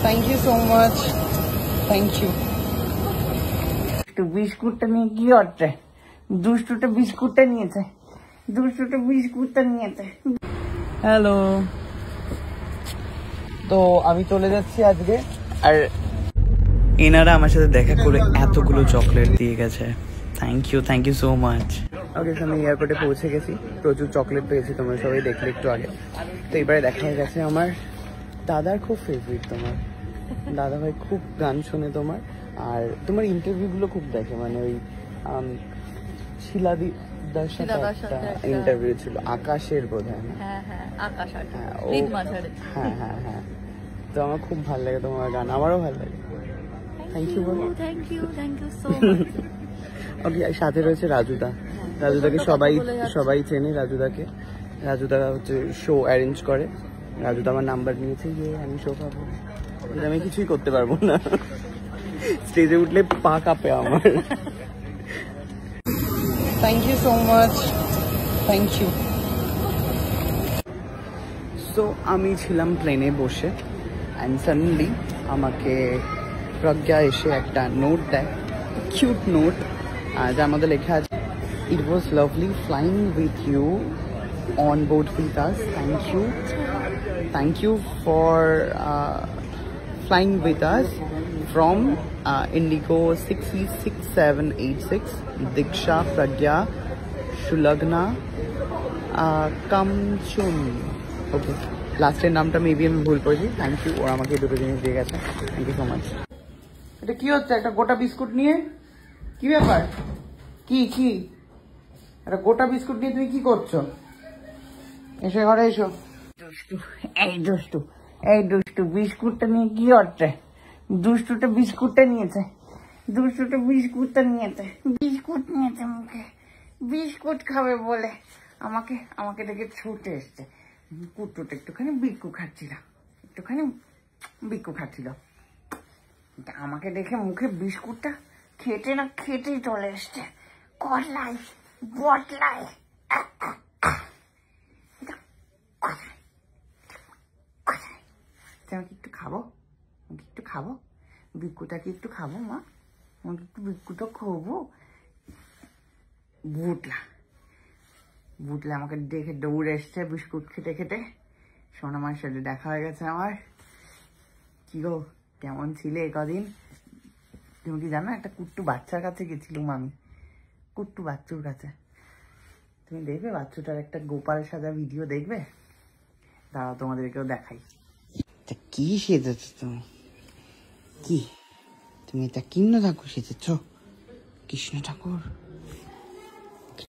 Thank you so much, thank you. একটু বিস্কুটটা নিয়ে কি হচ্ছে? দুষ্টুটা বিস্কুটটা নিয়েছে, দুষ্টুটা বিস্কুটটা নিয়েছে। হ্যালো, তো আমি চলে যাচ্ছি আজকে, আর এনারা আমার সাথে দেখা করে এতগুলো চকলেট দিয়ে গেছে। Thank you so much. Okay, আমি এয়ারপোর্টে পৌঁছে গেছি, প্রচুর চকলেট পেয়েছি, তোমরা সবাই দেখলে একটু আগে। তো এবারে দেখা গেছে আমার দাদার খুব ফেভারিট, তোমার দাদা ভাই খুব গান শোনে তোমার, আর তোমার ইন্টারভিউগুলো খুব দেখে, মানে ওই শিলাদিদার সাথে একটা ইন্টারভিউ ছিল, আকাশের বোধহয়। হ্যাঁ, তো আমার খুব ভালো লাগে তোমার গান, আমারও ভালো লাগে। Thank you so much. Okay, সাথে রয়েছে রাজুদা। রাজুদাকে সবাই চেনে। রাজুদা হচ্ছে শো অ্যারেঞ্জ করে। রাজুদা আমার নাম্বার নিয়েছে, আমি শো পাবো, আমি কিছুই করতে পারবো না, স্টেজে উঠলে পা কাঁপে আমার। Thank you so much, thank you. So আমি ছিলাম প্লেনে বসে, অ্যান্ড সাডেনলি আমাকে প্রজ্ঞা এসে একটা নোট দেয়, কিউট নোট, যার মধ্যে লেখা আছে, it was lovely flying with you on board with us, thank you for flying with us from Indigo 66786, Diksha Pragya Shulagna Kamchun। ওকে, লাস্টের নামটা মেবি আমি ভুল করেছি। থ্যাংক ইউ, ওরা আমাকে দুটো জিনিস দিয়ে গেছে, থ্যাংক ইউ সো মাচ। এটা কি হচ্ছে? একটা গোটা বিস্কুট নিয়ে কি ব্যাপার? কি একটা গোটা বিস্কুট নিয়ে তুমি কি করছো? এসো ঘরে এসো। দুষ্টু বিস্কুটটা নিয়ে কি হচ্ছে? দুষ্টুটা বিস্কুটটা নিয়েছে, বিস্কুট নিয়েছে মুখে, বিস্কুট খাবে বলে আমাকে দেখে ছুটে এসছে। কুট্টুটা একটুখানি বিক্কু খাচ্ছিল, আমাকে দেখে মুখে বিস্কুটটা খেতেই চলে এসছে, বটলায়। আমাকে একটু খাবো, বিক্কুটাকে একটু খাবো মা, আমাকে একটু বিক্কুটা খাবো। বুটলা আমাকে দেখে দৌড়ে এসছে বিস্কুট খেতে। সোনামার সাথে দেখা হয়ে গেছে আমার। কি গো, কেমন ছিলে কদিন? তুমি কি জানো, একটা কুট্টু বাচ্চার কাছে গেছিলাম আমি, কুট্টু বাচ্চুর কাছে। তুমি দেখবে বাচ্চুটার একটা গোপাল সাজা ভিডিও দেখবে, দাঁড়াও তোমাদেরকেও দেখাই। কি সেজেছ তুমি? তুমি এটা কৃষ্ণ ঠাকুর সেজেছ? কৃষ্ণ ঠাকুর?